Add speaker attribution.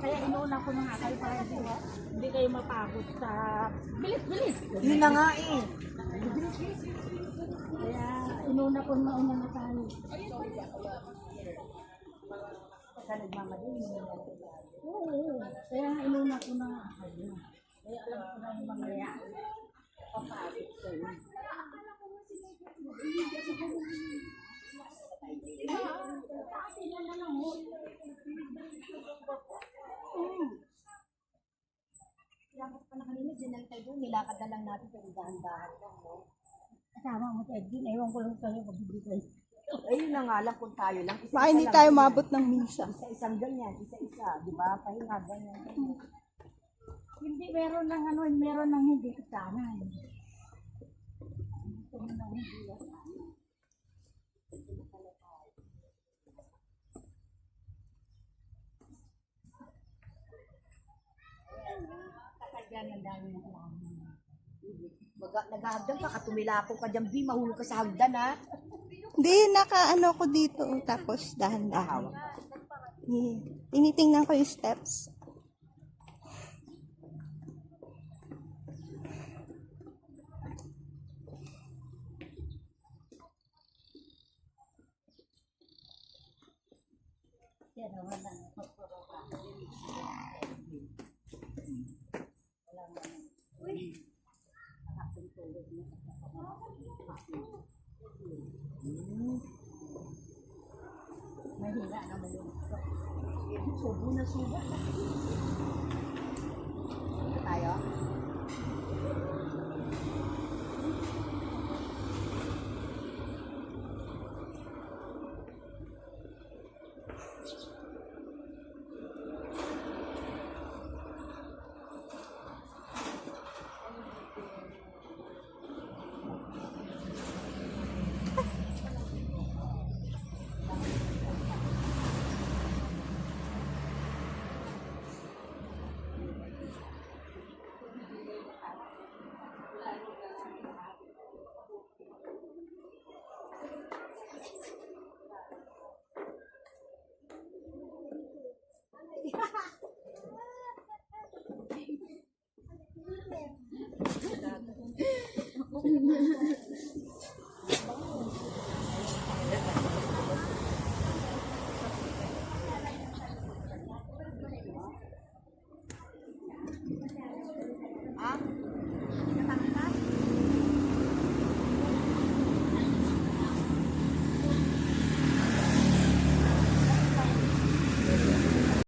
Speaker 1: Kaya inuuna ko mga kayo para hindi kayo mapagod sa bilis.
Speaker 2: Yun na nga eh.
Speaker 1: Kaya inuuna ko mauna na tayo. Pagka nagmamadali. Oo. Kaya inuuna ko na kayo. Kaya alam ko na yung mamaya. Papagod kayo.
Speaker 2: Dapat pa nakalimutan din lang tayo, nilakad na lang natin pero dahan-dahan lang, no?
Speaker 1: Kasama mo, Edwin, ewan ko lang sa'yo pagbibigay.
Speaker 2: Ayun na nga lang kung tayo lang.
Speaker 3: Baka hindi tayo mabot ng misa.
Speaker 2: Isa-isang ganyan, isa-isa, di ba? Pahinga ganyan.
Speaker 1: Hindi, meron ng ano, meron ng hindi kasama. Meron ng hindi kasama.
Speaker 2: Yan ang dami ng nag-hagdan ka, katumilapong ka dyan, B, mahulog ka sa hagdan, ha?
Speaker 3: Hindi, nakaano ko dito. Tapos dahan-dahan. Tinitingnan ko yung steps.
Speaker 1: Yan, wala na. Mahina naman yun.
Speaker 2: Subo na subo. Tayo?